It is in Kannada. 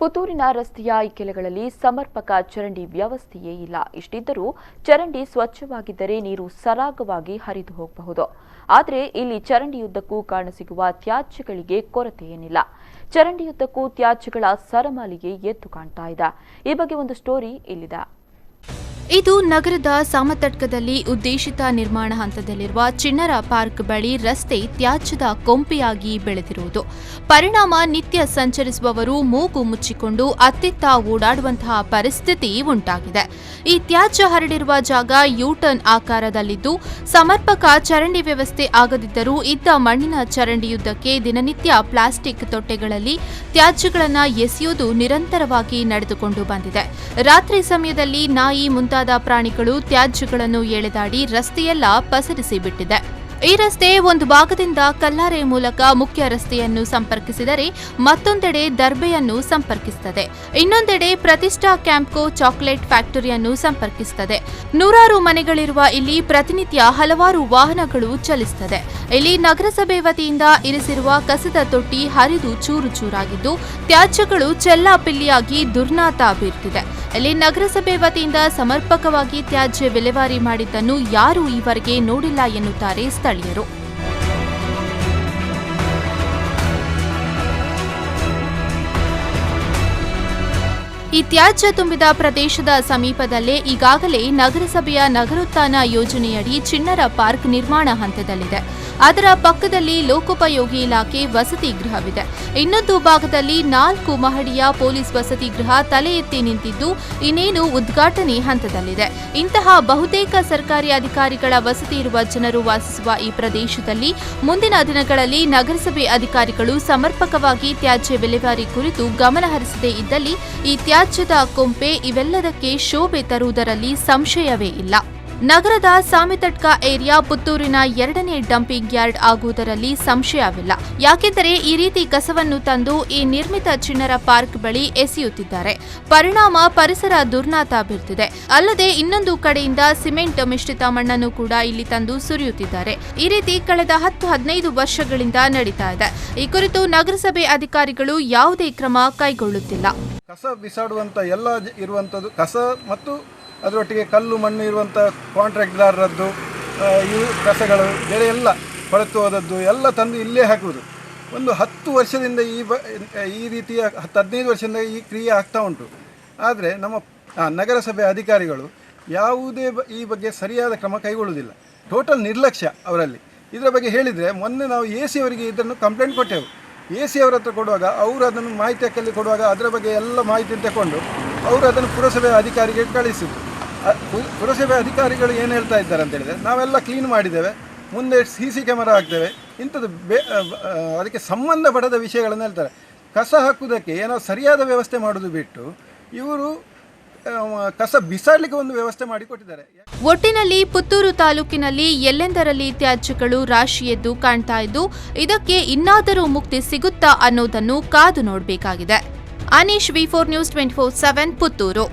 ಪುತ್ತೂರಿನ ರಸ್ತೆಯ ಇಕ್ಕೆಲೆಗಳಲ್ಲಿ ಸಮರ್ಪಕ ಚರಂಡಿ ವ್ಯವಸ್ಥೆಯೇ ಇಲ್ಲ. ಇಷ್ಟಿದ್ದರೂ ಚರಂಡಿ ಸ್ವಚ್ಛವಾಗಿದ್ದರೆ ನೀರು ಸರಾಗವಾಗಿ ಹರಿದು ಹೋಗಬಹುದು. ಆದರೆ ಇಲ್ಲಿ ಚರಂಡಿಯುದ್ದಕ್ಕೂ ಕಾಣಸಿಗುವ ತ್ಯಾಜ್ಯಗಳಿಗೆ ಕೊರತೆಯೇನಿಲ್ಲ. ಚರಂಡಿಯುದ್ದಕ್ಕೂ ತ್ಯಾಜ್ಯಗಳ ಸರಮಾಲಿಗೆ ಎದ್ದು ಕಾಣ್ತಾ ಇದೆ. ಈ ಬಗ್ಗೆ ಒಂದು ಸ್ಟೋರಿ ಇಲ್ಲಿದೆ. ಇದು ನಗರದ ಸಾಮತಡ್ಕದಲ್ಲಿ ಉದ್ದೇಶಿತ ನಿರ್ಮಾಣ ಹಂತದಲ್ಲಿರುವ ಚಿಣ್ಣರ ಪಾರ್ಕ್ ಬಳಿ ರಸ್ತೆ ತ್ಯಾಜ್ಯದ ಕೊಂಪೆಯಾಗಿ ಬೆಳೆದಿರುವುದು. ಪರಿಣಾಮ ನಿತ್ಯ ಸಂಚರಿಸುವವರು ಮೂಗು ಮುಚ್ಚಿಕೊಂಡು ಅತ್ತಿತ್ತ ಓಡಾಡುವಂತಹ ಪರಿಸ್ಥಿತಿ ಉಂಟಾಗಿದೆ. ಈ ತ್ಯಾಜ್ಯ ಹರಡಿರುವ ಜಾಗ ಯೂಟರ್ನ್ ಆಕಾರದಲ್ಲಿದ್ದು ಸಮರ್ಪಕ ಚರಂಡಿ ವ್ಯವಸ್ಥೆ ಆಗದಿದ್ದರೂ ಇದ್ದ ಮಣ್ಣಿನ ಚರಂಡಿಯುದ್ದಕ್ಕೆ ದಿನನಿತ್ಯ ಪ್ಲಾಸ್ಟಿಕ್ ತೊಟ್ಟೆಗಳಲ್ಲಿ ತ್ಯಾಜ್ಯಗಳನ್ನು ಎಸೆಯುವುದು ನಿರಂತರವಾಗಿ ನಡೆದುಕೊಂಡು ಬಂದಿದೆ. ರಾತ್ರಿ ಸಮಯದಲ್ಲಿ ನಾಯಿ ಮುಂತಾದ ಪ್ರಾಣಿಗಳು ತ್ಯಾಜ್ಯಗಳನ್ನು ಎಳೆದಾಡಿ ರಸ್ತೆಯೆಲ್ಲ ಪಸರಿಸಿ ಬಿಟ್ಟಿದೆ. ಈ ರಸ್ತೆ ಒಂದು ಭಾಗದಿಂದ ಕಲ್ಲಾರೆ ಮೂಲಕ ಮುಖ್ಯ ರಸ್ತೆಯನ್ನು ಸಂಪರ್ಕಿಸಿದರೆ ಮತ್ತೊಂದೆಡೆ ದರ್ಬೆಯನ್ನು ಸಂಪರ್ಕಿಸುತ್ತದೆ. ಇನ್ನೊಂದೆಡೆ ಪ್ರತಿಷ್ಠಾ ಕ್ಯಾಂಪ್ಕೋ ಚಾಕೊಲೇಟ್ ಫ್ಯಾಕ್ಟರಿಯನ್ನು ಸಂಪರ್ಕಿಸುತ್ತದೆ. ನೂರಾರು ಮನೆಗಳಿರುವ ಇಲ್ಲಿ ಪ್ರತಿನಿತ್ಯ ಹಲವಾರು ವಾಹನಗಳು ಚಲಿಸುತ್ತದೆ. ಇಲ್ಲಿ ನಗರಸಭೆ ವತಿಯಿಂದ ಇರಿಸಿರುವ ಕಸದ ತೊಟ್ಟಿ ಹರಿದು ಚೂರು ಚೂರಾಗಿದ್ದು ತ್ಯಾಜ್ಯಗಳು ಚೆಲ್ಲಾಪಿಲ್ಲಿಯಾಗಿ ದುರ್ನಾತ ಬೀರ್ತಿದೆ. ಇಲ್ಲಿ ನಗರಸಭೆ ವತಿಯಿಂದ ಸಮರ್ಪಕವಾಗಿ ತ್ಯಾಜ್ಯ ವಿಲೇವಾರಿ ಮಾಡಿದ್ದನ್ನು ಯಾರೂ ಈವರೆಗೆ ನೋಡಿಲ್ಲ ಎನ್ನುತ್ತಾರೆ ಸ್ಥಳೀಯರು. ಈ ತ್ಯಾಜ್ಯ ತುಂಬಿದ ಪ್ರದೇಶದ ಸಮೀಪದಲ್ಲೇ ಈಗಾಗಲೇ ನಗರಸಭೆಯ ನಗರೋತ್ಥಾನ ಯೋಜನೆಯಡಿ ಚಿಣ್ಣರ ಪಾರ್ಕ್ ನಿರ್ಮಾಣ ಹಂತದಲ್ಲಿದೆ. ಅದರ ಪಕ್ಕದಲ್ಲಿ ಲೋಕೋಪಯೋಗಿ ಇಲಾಖೆ ವಸತಿ ಗೃಹವಿದೆ. ಇನ್ನೊಂದು ಭಾಗದಲ್ಲಿ 4 ಮಹಡಿಯ ಪೊಲೀಸ್ ವಸತಿ ಗೃಹ ತಲೆ ಎತ್ತಿ ನಿಂತಿದ್ದು ಇನ್ನೇನು ಉದ್ಘಾಟನೆ ಹಂತದಲ್ಲಿದೆ. ಇಂತಹ ಬಹುತೇಕ ಸರ್ಕಾರಿ ಅಧಿಕಾರಿಗಳ ವಸತಿ ಇರುವ ಜನರು ವಾಸಿಸುವ ಈ ಪ್ರದೇಶದಲ್ಲಿ ಮುಂದಿನ ದಿನಗಳಲ್ಲಿ ನಗರಸಭೆ ಅಧಿಕಾರಿಗಳು ಸಮರ್ಪಕವಾಗಿ ತ್ಯಾಜ್ಯ ವಿಲೇವಾರಿ ಕುರಿತು ಗಮನ ಹರಿಸದೇ ಇದ್ದಲ್ಲಿ ಈ ತ್ಯಾಜ್ಯದ ಕೊಂಪೆ ಇವೆಲ್ಲದಕ್ಕೆ ಶೋಭೆ ತರುವುದರಲ್ಲಿ ಸಂಶಯವೇ ಇಲ್ಲ. ನಗರದ ಸಾಮಿತಡ್ಕ ಏರಿಯಾ ಪುತ್ತೂರಿನ 2ನೇ ಡಂಪಿಂಗ್ ಯಾರ್ಡ್ ಆಗುವುದರಲ್ಲಿ ಸಂಶಯವಿಲ್ಲ. ಯಾಕೆಂದರೆ ಈ ರೀತಿ ಕಸವನ್ನು ತಂದು ಈ ನಿರ್ಮಿತ ಚಿಣ್ಣರ ಪಾರ್ಕ್ ಬಳಿ ಎಸೆಯುತ್ತಿದ್ದಾರೆ. ಪರಿಣಾಮ ಪರಿಸರ ದುರ್ನಾತ ಬೀರ್ತಿದೆ. ಅಲ್ಲದೆ ಇನ್ನೊಂದು ಕಡೆಯಿಂದ ಸಿಮೆಂಟ್ ಮಿಶ್ರಿತ ಮಣ್ಣನ್ನು ಕೂಡ ಇಲ್ಲಿ ತಂದು ಸುರಿಯುತ್ತಿದ್ದಾರೆ. ಈ ರೀತಿ ಕಳೆದ 10-15 ವರ್ಷಗಳಿಂದ ನಡೀತಾ ಇದೆ. ಈ ಕುರಿತು ನಗರಸಭೆ ಅಧಿಕಾರಿಗಳು ಯಾವುದೇ ಕ್ರಮ ಕೈಗೊಳ್ಳುತ್ತಿಲ್ಲ. ಕಸ ಬಿಸಾಡುವಂತ ಎಲ್ಲ ಇರುವಂಥದ್ದು ಕಸ ಮತ್ತು ಅದರೊಟ್ಟಿಗೆ ಕಲ್ಲು ಮಣ್ಣು ಇರುವಂಥ ಕಾಂಟ್ರಾಕ್ಟ್ದಾರರದ್ದು ಇವು ಕಸಗಳು ಬೇರೆ ಎಲ್ಲ ಕೊಳೆತು ಹೋದದ್ದು ಎಲ್ಲ ತಂದು ಇಲ್ಲೇ ಹಾಕುವುದು. ಒಂದು 10 ವರ್ಷದಿಂದ ಈ ರೀತಿಯ 10-15 ವರ್ಷದಿಂದ ಈ ಕ್ರಿಯೆ ಆಗ್ತಾ ಉಂಟು. ಆದರೆ ನಮ್ಮ ನಗರಸಭೆ ಅಧಿಕಾರಿಗಳು ಯಾವುದೇ ಈ ಬಗ್ಗೆ ಸರಿಯಾದ ಕ್ರಮ ಕೈಗೊಳ್ಳುವುದಿಲ್ಲ. ಟೋಟಲ್ ನಿರ್ಲಕ್ಷ್ಯ ಅವರಲ್ಲಿ. ಇದರ ಬಗ್ಗೆ ಹೇಳಿದರೆ ಮೊನ್ನೆ ನಾವು AC ಅವರಿಗೆ ಇದನ್ನು ಕಂಪ್ಲೇಂಟ್ ಕೊಟ್ಟೆವು. AC ಅವರ ಹತ್ರ ಕೊಡುವಾಗ ಅವರು ಅದನ್ನು ಮಾಹಿತಿ ಹಾಕಲ್ಲಿ ಕೊಡುವಾಗ ಅದರ ಬಗ್ಗೆ ಎಲ್ಲ ಮಾಹಿತಿ ತಗೊಂಡು ಅವರು ಅದನ್ನು ಪುರಸಭೆ ಅಧಿಕಾರಿಗೆ ಕಳಿಸಿದರು. ಪುರಸಭೆ ಅಧಿಕಾರಿಗಳು ಏನು ಹೇಳ್ತಾ ಇದ್ದಾರೆ ಅಂತ ಹೇಳಿದರೆ, ನಾವೆಲ್ಲ ಕ್ಲೀನ್ ಮಾಡಿದ್ದೇವೆ, ಮುಂದೆ CC ಕ್ಯಾಮರಾ ಹಾಕ್ತೇವೆ, ಇಂಥದ್ದು ಅದಕ್ಕೆ ಸಂಬಂಧಪಡದ ವಿಷಯಗಳನ್ನು ಹೇಳ್ತಾರೆ. ಕಸ ಹಾಕುವುದಕ್ಕೆ ಏನೋ ಸರಿಯಾದ ವ್ಯವಸ್ಥೆ ಮಾಡೋದು ಬಿಟ್ಟು ಇವರು ಕಸ ಬಿಸಾಡಲಿಕ್ಕೆ ಒಂದು ವ್ಯವಸ್ಥೆ ಮಾಡಿಕೊಟ್ಟಿದ್ದಾರೆ. ಒಟ್ಟಿನಲ್ಲಿ ಪುತ್ತೂರು ತಾಲೂಕಿನಲ್ಲಿ ಎಲ್ಲೆಂದರಲ್ಲಿ ತ್ಯಾಜ್ಯಗಳು ರಾಶಿ ಎದ್ದು ಕಾಣ್ತಾ ಇದ್ದು ಇದಕ್ಕೆ ಇನ್ನಾದರೂ ಮುಕ್ತಿ ಸಿಗುತ್ತಾ ಅನ್ನೋದನ್ನು ಕಾದು ನೋಡಬೇಕಾಗಿದೆ. Anish, V4 News 24/7 Puttur.